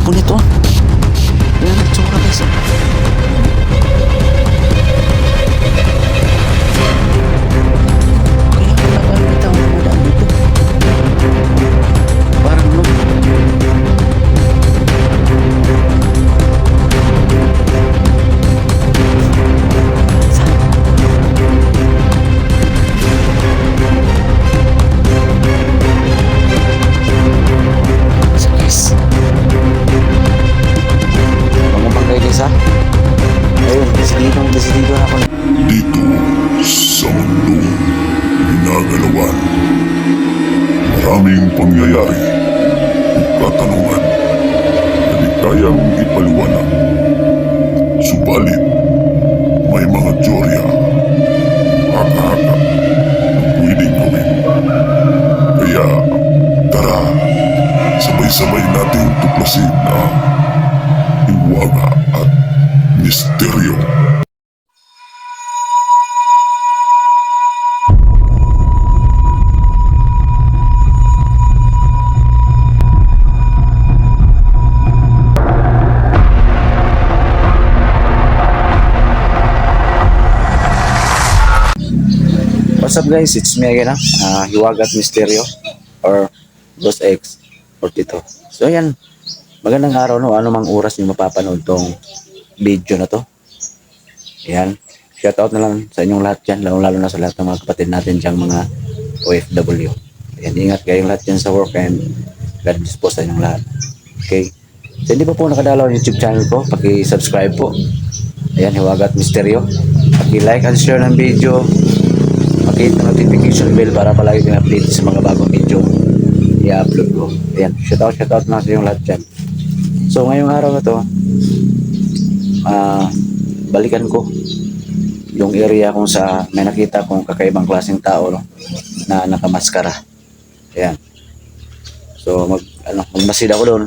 punit oh. Yan ang tsura guys. Kaya wala ba rin ito ang daan dito? Parang no. So guys, pangabangkay guys ha. Ayun, desidido na ako. Dito sa mundong ginagalawan, maraming pangyayari at katanungan na di kayang ipaliwanag. Subalit, may mga teorya, haka-haka na pwedeng gawin. Kaya, tara, sabay-sabay nating tuklasin ang hiwaga at misteryo. What's up guys, it's me again Hiwaga at Misteryo or Boss X42. So ayan, magandang araw no, ano mang oras nyo mapapanood tong video na to. Ayan, shoutout na lang sa inyong lahat dyan, lalo na sa lahat ng mga kapatid natin dyang mga OFW. Ayan, ingat kayong lahat dyan sa work and God bless po sa inyong lahat. Okay, so hindi pa po nakadalaw yung YouTube channel ko, paki-subscribe po. Ayan, Hiwaga at Misteryo. Paki-like and share ng video, paki-hit ng notification bell para palagi kang update sa mga bagong video i-upload ko. Ayan, shoutout na sa inyong lahat dyan. So ngayong araw na to, balikan ko yung area kung sa may nakita kong kakaibang klaseng tao no, na nakamaskara. Ayan. So magmasid ako doon.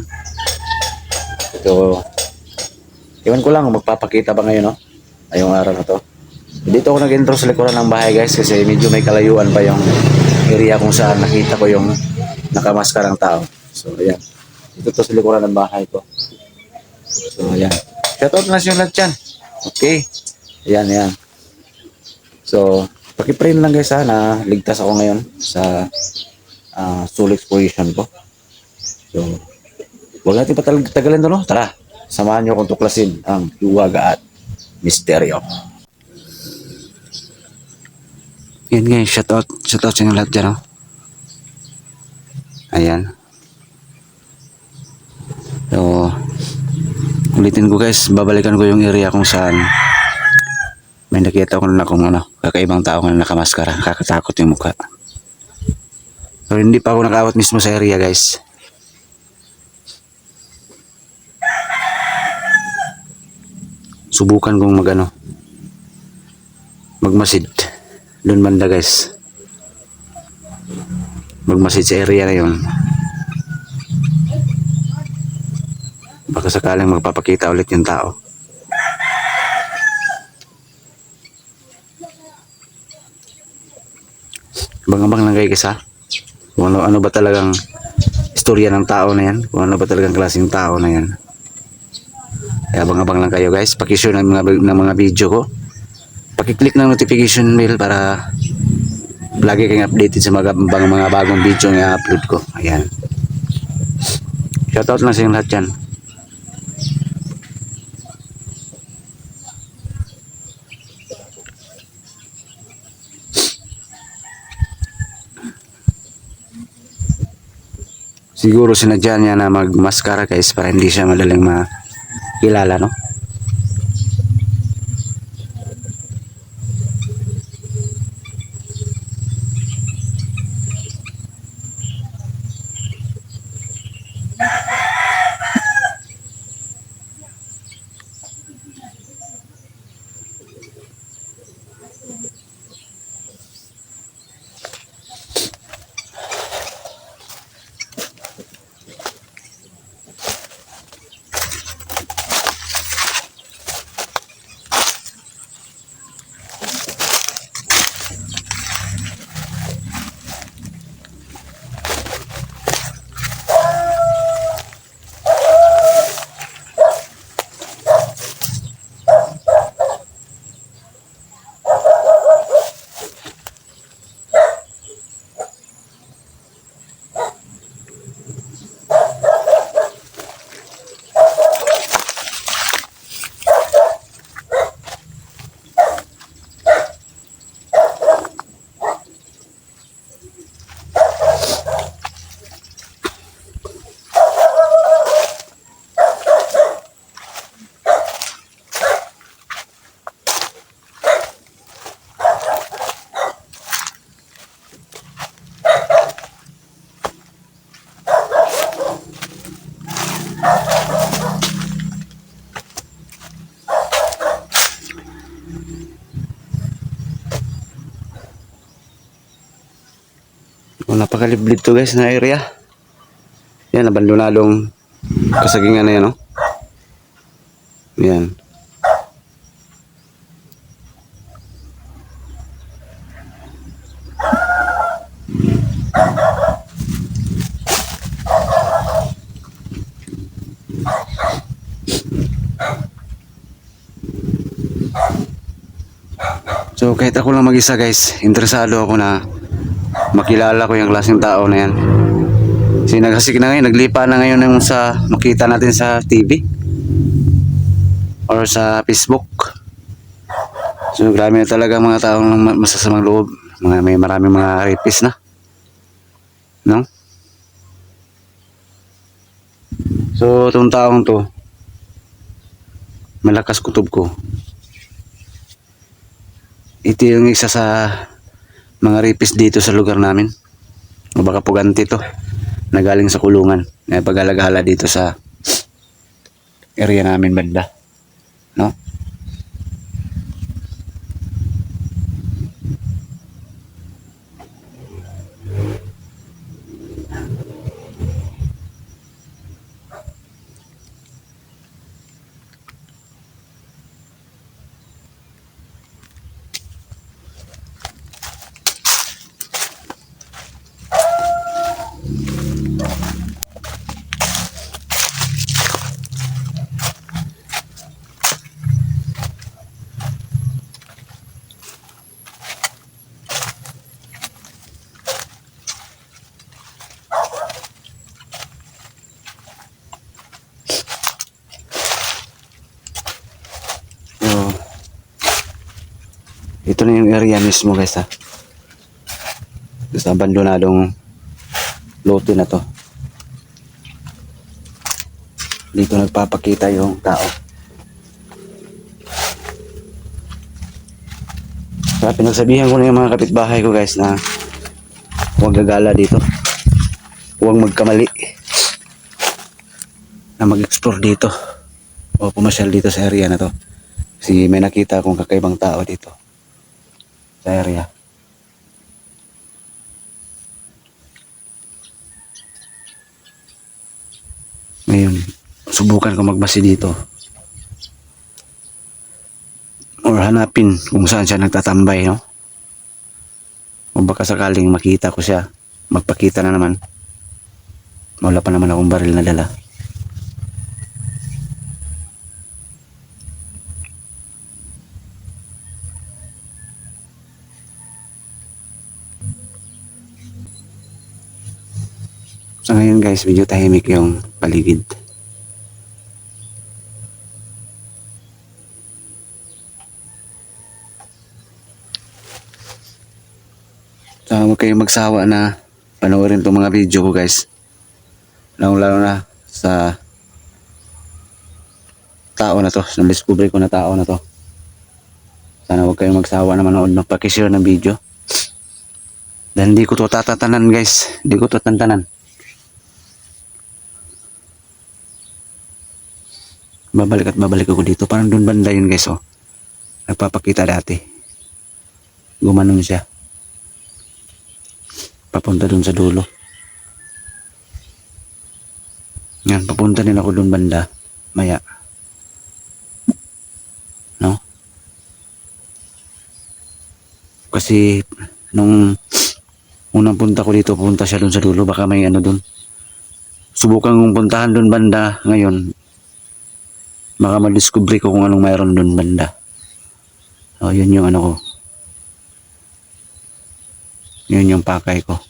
Ito, iwan ko lang magpapakita ba ngayon no, ngayong araw na to. Dito ako nag-intro sa likuran ng bahay guys kasi medyo may kalayuan pa yung area kung saan nakita ko yung nakamaskarang tao. So ayan, dito to sa likuran ng bahay ko. So ayan, shoutout na siya lahat dyan. Okay, ayan. So paki-pray lang guys ha, na ligtas ako ngayon sa soul exploration ko. So huwag natin patagalan to no, tara samahan nyo akong tuklasin ang hiwaga at misteryo. Yan guys, shoutout sa inyo lahat dyan, oh. Ayan. So, ulitin ko guys, babalikan ko yung area kung saan may nakita ko na kung kakaibang tao na nakamaskara, kakatakot yung mukha. So, hindi pa ako nakawat mismo sa area guys. Subukan kong magmasid. Doon banda guys, magmasid sa area na yun, baka sakaling magpapakita ulit yung tao. Abang-abang lang guys ha, kung ano ba talagang istorya ng tao na yan, kung ano ba talagang klaseng tao na yan. Kaya abang-abang lang kayo guys, pakishare ng mga video ko, paki-click ng notification bell para lagi kayong updated sa mga bagong video na upload ko. Ayan, shoutout lang sa inyong lahat dyan. Siguro sinadya niya na magmaskara guys para hindi siya madaling makilala no. napakaliblib to guys na area. Yan, abandonadong kasagingan na yan, no? Yan. So kahit ako lang mag-isa guys, interesado ako na makilala ko yung klaseng tao na yan. Kasi naghasik na ngayon, naglipa na ngayon yung sa makita natin sa TV or sa Facebook. So grabe na talaga mga tao ng masasamang loob. May maraming mga rapist na. No? So itong taong to, malakas kutob ko. Ito yung isa sa mga rapist dito sa lugar namin. O baka puganti to na galing sa kulungan. Na pag-alagala dito sa area namin banda. No? So, ito na yung area mismo guys ha. Sa abandonadong lote na to. Dito nagpapakita yung tao. Kaya pinagsabihan ko na yung mga kapitbahay ko guys na huwag gagala dito. Huwag magkamali na mag-explore dito o pumasyal dito sa area na to. Kasi may nakita akong kakaibang tao dito sa area. Ngayon, subukan ko magbasi dito. Or hanapin kung saan siya nagtatambay, no? O baka sakaling makita ko siya, magpakita na naman. Wala pa naman akong baril na dala. So ngayon guys, medyo tahimik yung paligid. So huwag kayong magsawa na panoorin itong mga video ko guys. Lalo na sa tao na to, sa discovery ko na tao na to. Sana huwag kayong magsawa na manood, magpakishare ng video. Dahil hindi ko to tatatanan guys, hindi ko to tantanan. Babalik at babalik ako dito. Parang doon banda yun guys, oh. Nagpapakita dati. Gumanon siya. Papunta doon sa dulo. Yan, papunta din ako doon banda. Maya. No? Kasi, nung unang punta ko dito, punta siya doon sa dulo. Baka may ano doon. Subukan kong puntahan doon banda ngayon. Baka madiscovery ko kung anong mayroon doon banda. O, yun yung ano ko. Yun yung pakay ko.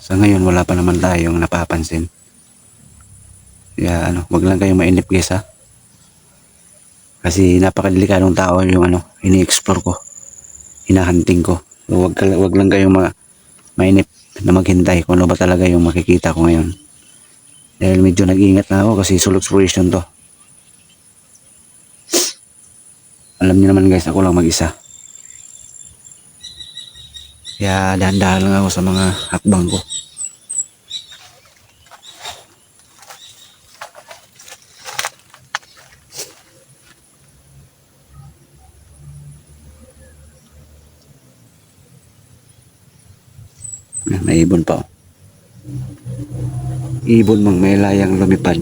Sa ngayon wala pa naman tayong napapansin. Kaya wag lang kayong mainip guys ha. Kasi napakadelikadong tao yung ini-explore ko. Hinahunting ko. Wag lang kayong mainip na maghintay kung ano ba talaga yung makikita ko ngayon. Dahil medyo nag-iingat na ako kasi solo exploration to. Alam niyo naman guys, ako lang mag-isa. Kaya dahan-dahan lang ako sa mga hakbang ko. May ibon pa. Oh. Ibon mang may layang lumipad.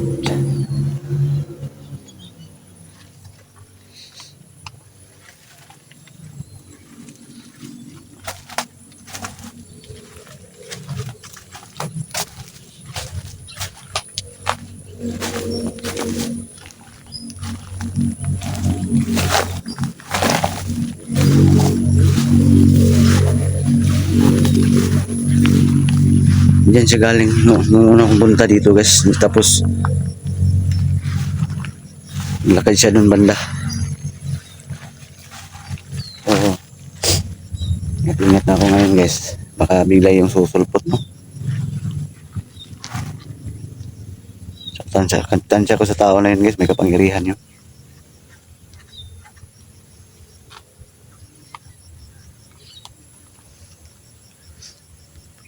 Diyan siya galing nung una kong punta dito guys. Tapos lakad siya dun banda. Oo. Ingat na ako ngayon guys. Baka bigla yung susulpot no. Tansya ko sa tao na yun guys. May kapangyarihan yun.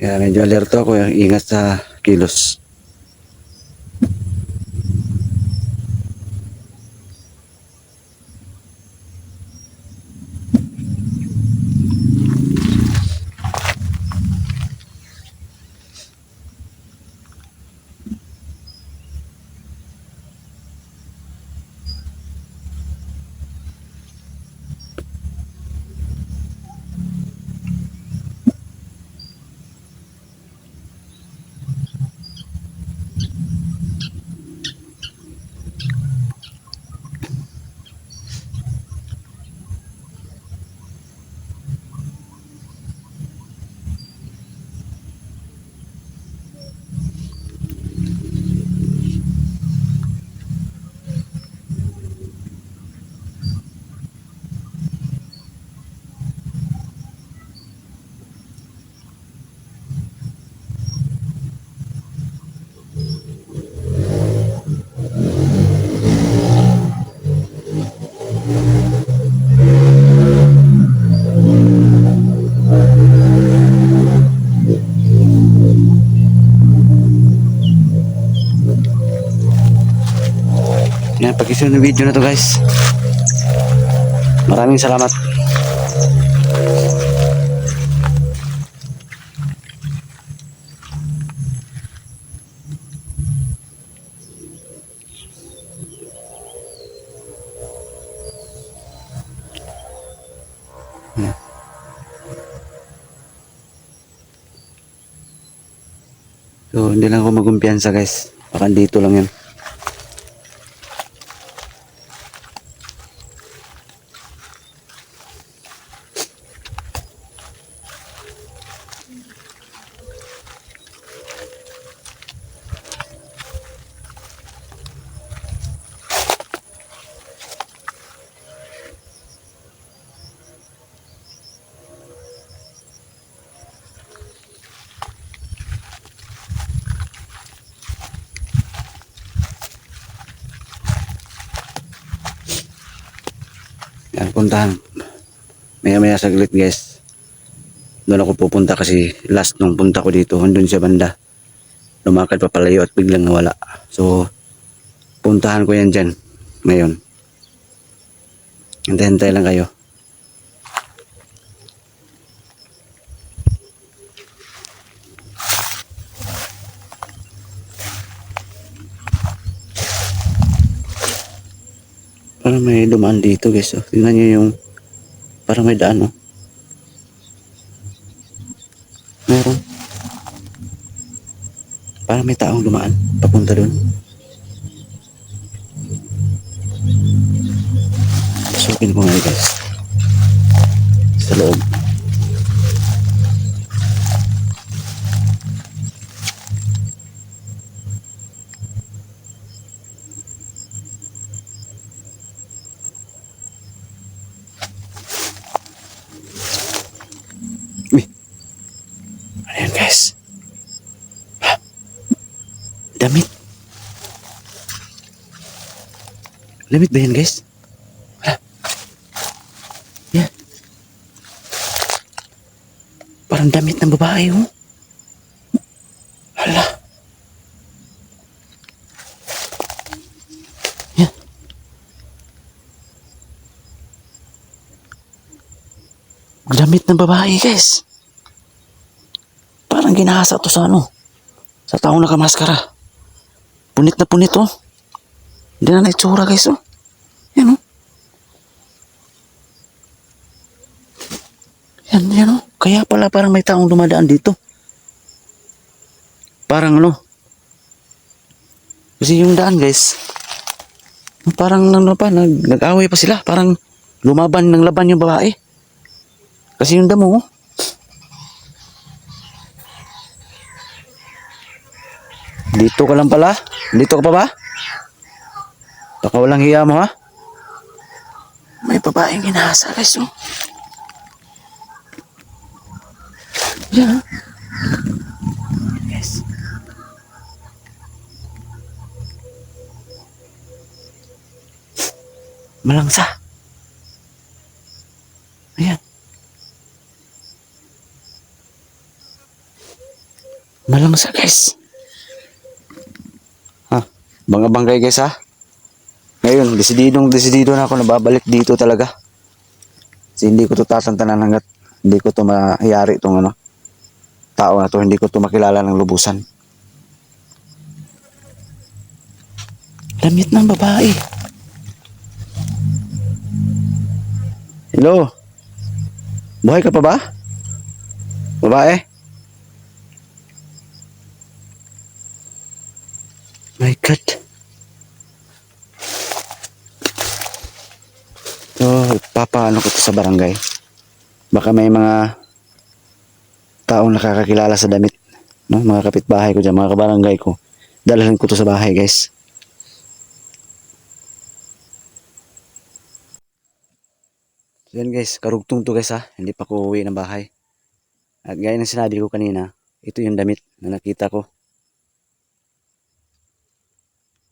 Kaya medyo alerto ako. Ingat sa kilos. Yan, pag-isunod ng video na to guys. Maraming salamat. So, hindi lang ako magkumpiyansa guys. Baka dito lang yan. Yan, puntahan. Maya-maya saglit guys. Doon ako pupunta kasi last nung punta ko dito, andun sa banda. Lumakad pa palayo at biglang nawala. So, puntahan ko yan dyan ngayon. Hintay-hintay lang kayo. Parang may dumaan dito guys. Oh. Tingnan nyo yung parang may daan. Oh. Meron. Parang may taong dumaan. Papunta doon. Pasukin ko nga guys. Sa loob. Uy. Ano yan guys? Ha? Damit. Damit ba yan guys? Wala. Yan. Parang damit ng babae, oh. Hala. Yan. Damit ng babae, guys. Parang ginahasa to sa ano. Sa taong nakamaskara. Punit na punit, oh. Hindi na naitsura, guys, oh. Yan, oh. Yan, oh. Kaya pala parang may taong dumadaan dito. Parang ano. Kasi yung daan, guys. Parang ano pa, nag-away pa sila. Parang lumaban ng laban yung babae. Kasi yung damo, oh. Dito ka lang pala? Dito ka pa ba? Baka walang hiya mo, ha? May babaeng ginahasa, guys, oh. Yan, oh. Yes. Malangsa. Ayan. Malangsa, guys. Ha? Bangga-banggay, guys, ha? Ngayon, desididong-desidido na ako na babalik dito talaga. Kasi hindi ko to tatantanan hanggat hindi ko to mahiyari itong ano, tao na to. Hindi ko to makilala ng lubusan. Damit ng babae. Hello? Buhay ka pa ba? Babae? My God. So, papaano ko to sa barangay. Baka may mga taong nakakakilala sa damit. No? Mga kapitbahay ko dyan, mga kabarangay ko. Dalhin ko to sa bahay, guys. So, yan, guys. Karugtong to, guys, ha. Hindi pa ko uwi ng bahay. At gaya ng sinabi ko kanina, ito yung damit na nakita ko.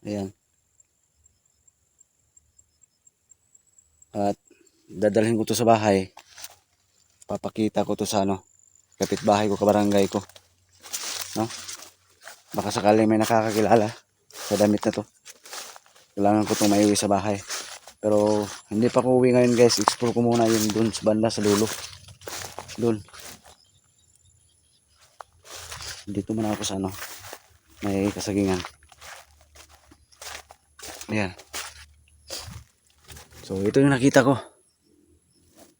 Ayan. At dadalhin ko to sa bahay. Papakita ko to sa ano, kapitbahay ko, kabarangay ko. No? Baka sakaling may nakakakilala sa damit na to. Kailangan ko itong maiuwi sa bahay. Pero hindi pa ko uwi ngayon, guys. Explore ko muna yung dun sa banda sa dulo. Dun. Dito muna ako sa ano, may kasagingan. Ayan. So ito yung nakita ko.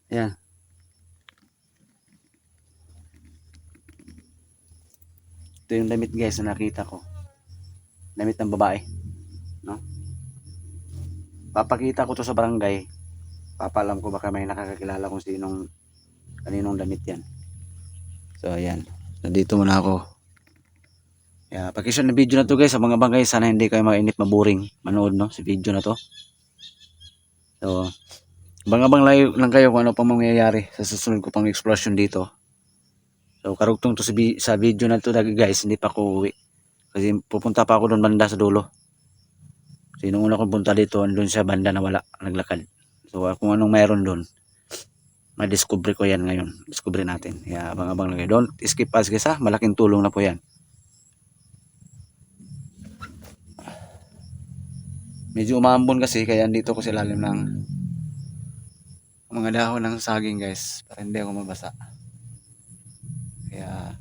Ayan. Ito yung damit, guys, na nakita ko. Damit ng babae. No? Papakita ko to sa barangay. Papalam ko baka may nakakakilala kung kaninong damit yan. So ayan. Nandito muna ako. Yeah, pakishare na video na to, guys, sa mga bangay. Sana hindi kayo mainip maboring manood, no, sa video na to. So abang-abang lang kayo kung ano pang mangyayari sa susunod ko pang exploration dito. So karugtong to sa video na to, guys. Hindi pa ako uwi kasi pupunta pa ako doon banda sa dulo. Kasi nung una kong punta dito, doon sa banda na wala, naglakad. So kung anong mayroon doon, ma-discover ko yan ngayon. Discover natin. Yeah, abang-abang lang kayo. Don't skip us, guys, ha. Malaking tulong na po yan. Medyo umambon kasi, kaya andito ko sa ilalim ng mga dahon ng saging, guys, para hindi ako mabasa. Kaya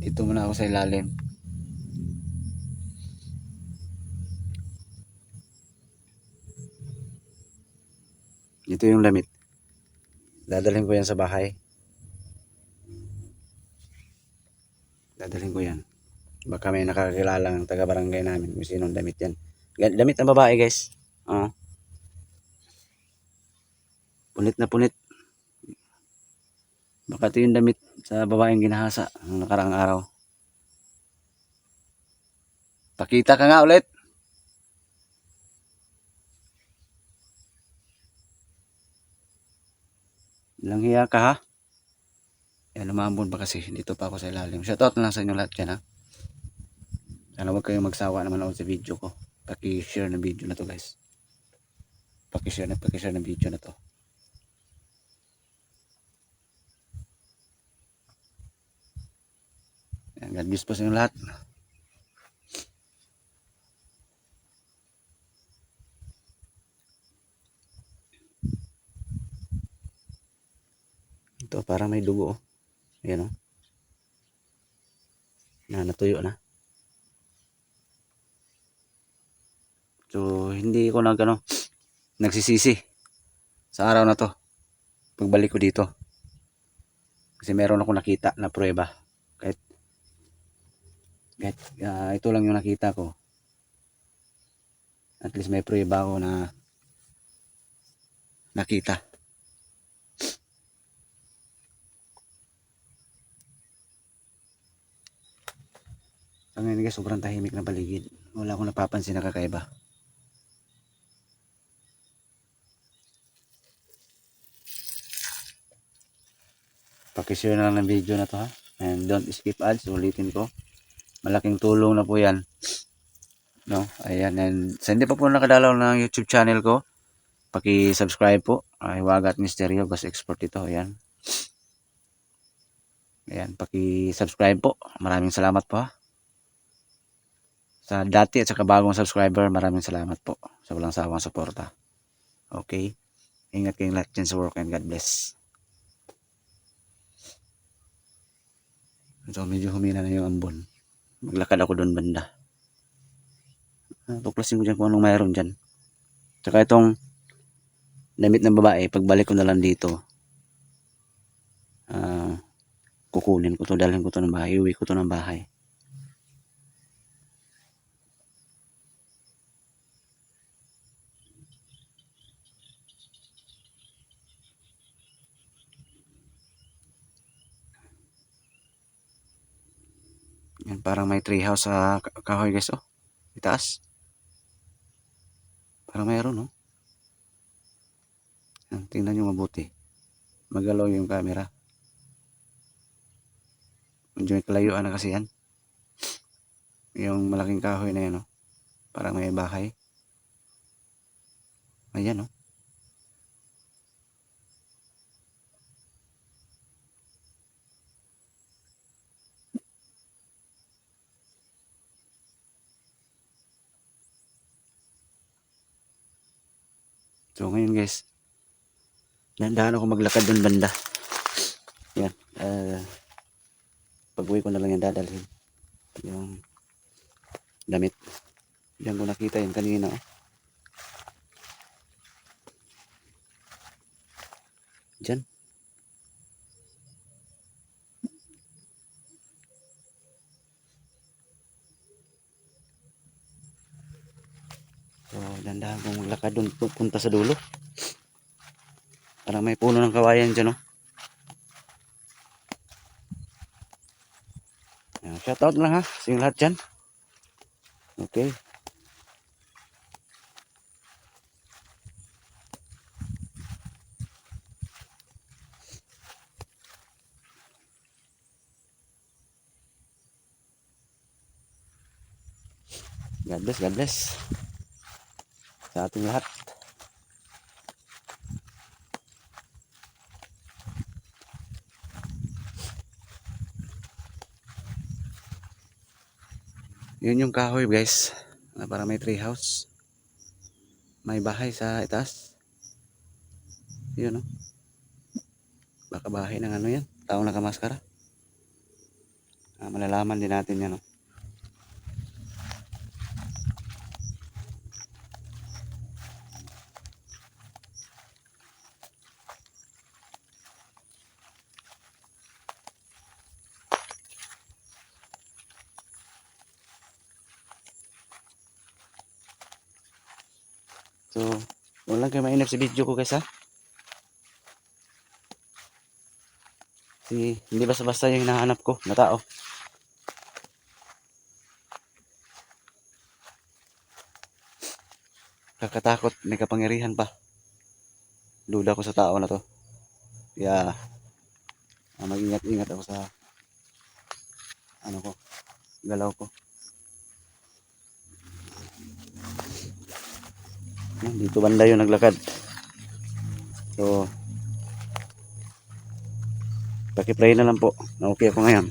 dito muna ako sa ilalim. Ito yung damit. Dadalhin ko yan sa bahay. Dadalhin ko yan. Baka may nakakilala ng taga-barangay namin kung sinong damit yan. Damit ng babae, guys. Punit na punit. Baka ito yung damit sa babaeng ginahasa ng nakaraang araw. Pakita ka nga ulit. Ilang hiya ka, ha? Yan, lumambon pa kasi. Dito pa ako sa ilalim. Shoutout na lang sa inyo lahat dyan, ha? Sana huwag kayong magsawa na manood sa video ko. Paki-share ng video na to, guys. Paki-share ng video na to. God bless po sa inyo lahat. Ito parang may dugo oh. Ayan oh. Natuyo na. So hindi ko nagsisisi sa araw na to pagbalik ko dito. Kasi meron ako nakita na pruweba. Kahit ito lang yung nakita ko. At least may pruweba ako na nakita. So ngayon guys, sobrang tahimik na paligid. Wala akong napapansin na kakaiba. Pakishare na lang ng video na to ha. And don't skip ads. Ulitin ko. Malaking tulong na po yan. No? Ayan. And sa hindi pa po nakadalaw ng YouTube channel ko, paki-subscribe po. Hiwagat Misteryo. Gas export ito. Ayan. Ayan. Paki-subscribe po. Maraming salamat po ha. Sa dati at saka bagong subscriber, maraming salamat po sa walang sawang suporta. Okay? Ingat kayong lahat dyan sa work and God bless. So medyo humina na yung ambon. Maglakad ako doon banda. Tuklasin ko dyan kung anong mayroon dyan. Tsaka itong damit ng babae, pagbalik ko na lang dito, kukunin ko to, dalhin ko to ng bahay, iuwi ko to ng bahay. Yan, parang may tree house sa kahoy guys oh. Itaas. Parang mayroon oh. Yan, tingnan nyo mabuti. Magalaw yung camera. Medyo may kalayuan na kasi yan. Yung malaking kahoy na yan oh. Parang may bahay. Ayan oh. So ngayon guys, dahan ako maglakad doon banda. Yan. Pag-uwi ko na lang yan dadalhin. Yung damit. Diyan ko nakita yun kanina. Oh. Diyan. So, dandahan kong maglakad doon punta sa dulo. Parang may puno ng kawayan dyan, oh. Shoutout lang ha, sa lahat dyan. Okay. God bless, God bless. Sa ating lahat. Yun yung kahoy guys. Para may tree house. May bahay sa itaas. Yun oh. Baka bahay ng ano yan. Taong nakamaskara. Malalaman din natin yan oh. So, wala kayo mainip sa video ko guys ha. Hindi basta-basta yung hinahanap ko na tao. Kakatakot, may kapangyarihan pa. Duda ko sa tao na to. Kaya, mag-ingat-ingat ako sa galaw ko. Dito banda yung naglakad. So, paki-pray na lang po na okay ako ngayon.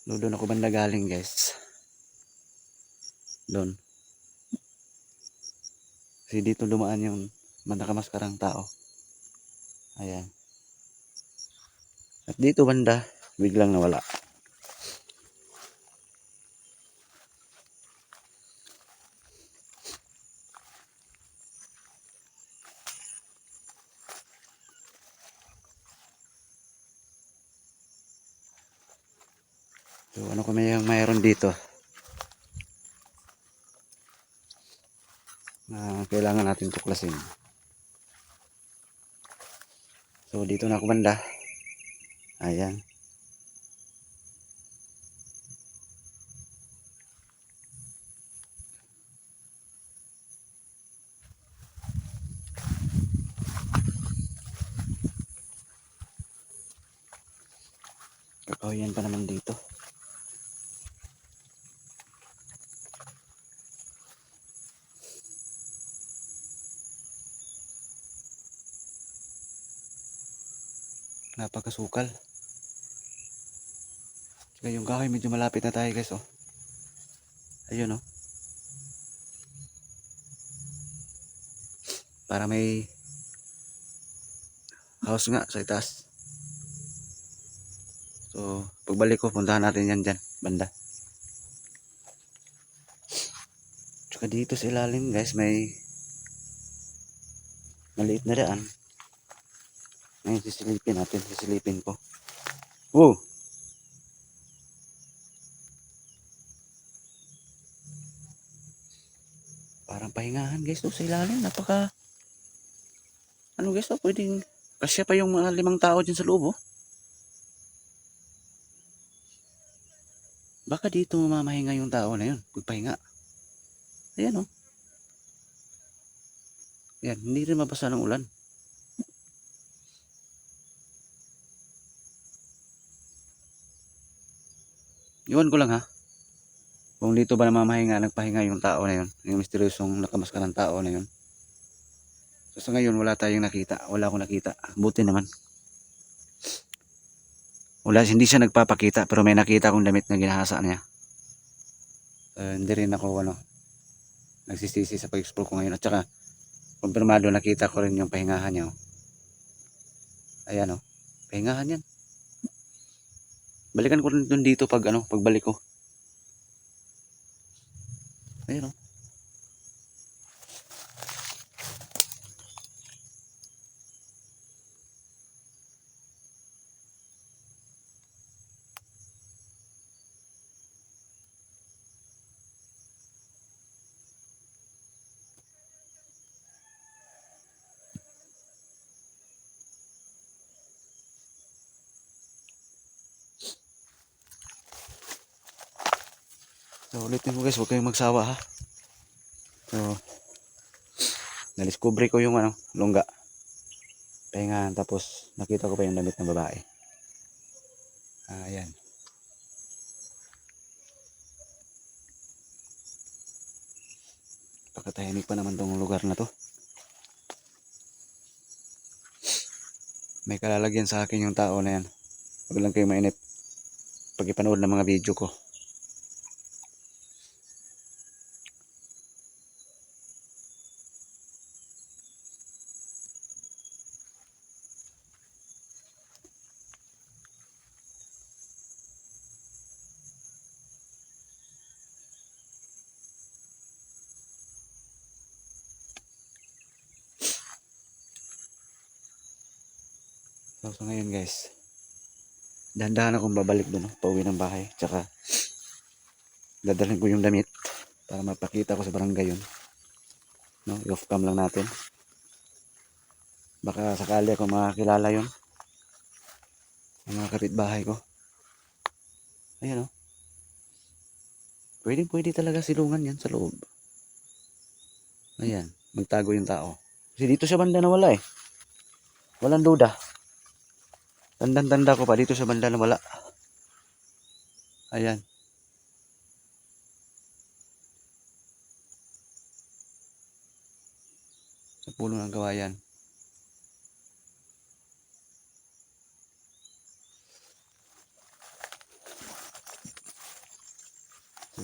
Doon ako banda galing guys. Doon. Kasi dito dumaan yung nakamaskarang tao. Ayan. At dito banda, biglang nawala. So ano kung mayroon dito na kailangan natin tuklasin. So dito na ako banda. Ayan. Kakahuyan pa naman dito. Napakasukal. Kaya yung kahoy medyo malapit na tayo guys oh. Ayun oh. Para may house nga sa itaas. So pagbalik ko puntahan natin yan dyan banda. Tsaka dito sa ilalim guys may maliit na daan. Ngayon sisilipin natin. Sisilipin ko. Wow! Parang pahingahan guys to sa ilalim. Napaka ano guys to, pwedeng kasya pa yung mga 5 tao dyan sa loob oh. Baka dito mamahinga yung tao na yun. Pagpahinga. Ayan oh. Ayan, hindi rin mabasa ng ulan. Iwan ko lang ha. Kung dito ba namamahinga, nagpahinga yung tao na yun. Yung misteryosong nakamaskarang tao na yun. So sa ngayon wala tayong nakita. Wala akong nakita. Buti naman. Wala, hindi siya nagpapakita pero may nakita akong damit na ginahasa niya. Hindi rin ako nagsisisi sa pag-explore ko ngayon. At saka kumpirmado nakita ko rin yung pahingahan niya. Oh. Ayan oh. Pahingahan yan. Balikan ko rin dun dito pagbalik ko. Ayan oh. So ulitin ko guys, huwag kayong magsawa ha. So nadiscovery ko yung lungga. Pahingahan tapos nakita ko pa yung damit ng babae. Ayan. Pagkatahimik pa naman tong lugar na to. May kalalagyan sa akin yung tao na yan. Huwag lang kayo mainip pag ipanood ng mga video ko. So ngayon guys, dahan-dahan akong babalik doon, pauwi ng bahay. Tsaka dadalhin ko yung damit para mapakita ko sa barangay yun. No, i-off cam lang natin. Baka sakali ako makakilala yun. Ang mga kapitbahay ko. Ayan o. Pwede talaga silungan yan sa loob. Ayan, magtago yung tao. Kasi dito sa banda nawala eh. Walang duda. Tandang-tanda ko pa dito sa banda nawala. Ayan. Sa puno ng kawayan.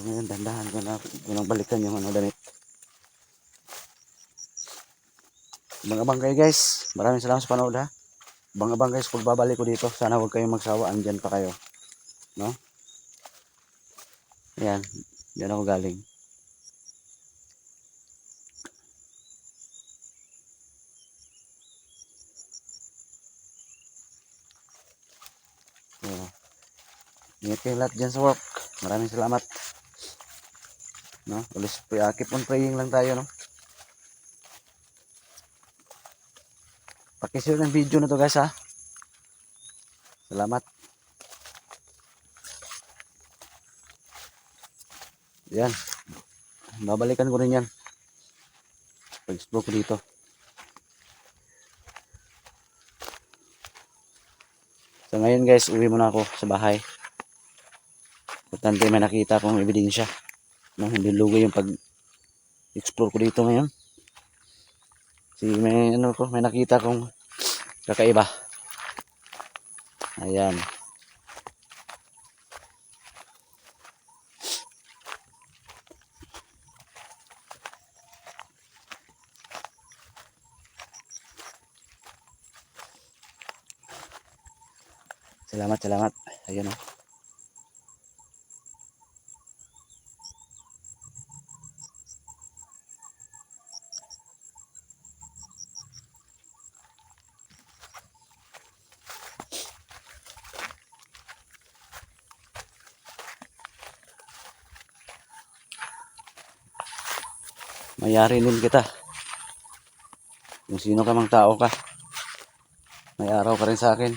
Ngayon, dandahan ko na. Unang balikan yung ano damit. Abang-abang kayo guys. Maraming salamat sa panood ha. Abang-abang guys, pag babalik ko dito. Sana huwag kayong magsawa. Andyan pa kayo. No? Ayan. Diyan ako galing. So, ingat kayo lahat dyan sa work. Maraming salamat. No? Always keep on praying lang tayo, no? Pakishare ng video na to guys ha. Salamat. Yan. Babalikan ko rin yan. Pag-explore ko dito. So ngayon guys, uwi muna ako sa bahay. Importante may nakita kong ebidensya. No, hindi lugi yung pag-explore ko dito ngayon. May ano ko, may nakita kong kakaiba. Ayan. Salamat, salamat. Ayan o. Mayari din kita. Kung sino ka mang tao ka, may araw ka rin sa akin.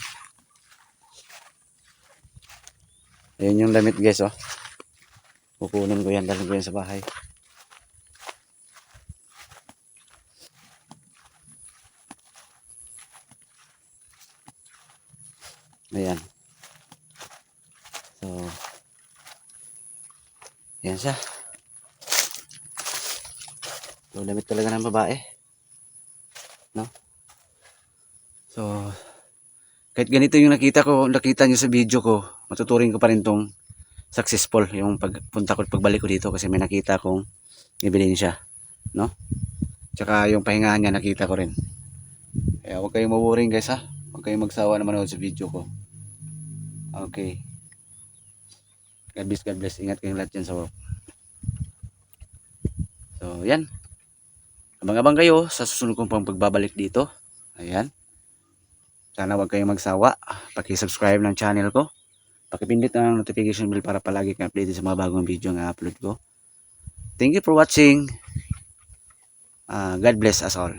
Ayan yung damit guys oh. Kukunin ko yan, dalhin ko yan sa bahay. Ayan. So, yan siya. So, damit talaga ng babae. No? So, kahit ganito yung nakita nyo sa video ko, matuturing ko pa rin tong successful yung pagpunta ko, pagbalik ko dito kasi may nakita kong ebidensya. No? Tsaka yung pahingahan niya nakita ko rin. Kaya huwag kayong maburing guys ha. Huwag kayong magsawa na manood sa video ko. Okay. God bless. Ingat kayong lahat dyan sa work. So, yan. Abang-abang kayo sa susunod kong pang pagbabalik dito. Ayan. Sana huwag kayong magsawa. Paki-subscribe ng channel ko. Pakipindit ang notification bell para palagi kang updated sa mga bagong video na upload ko. Thank you for watching. God bless us all.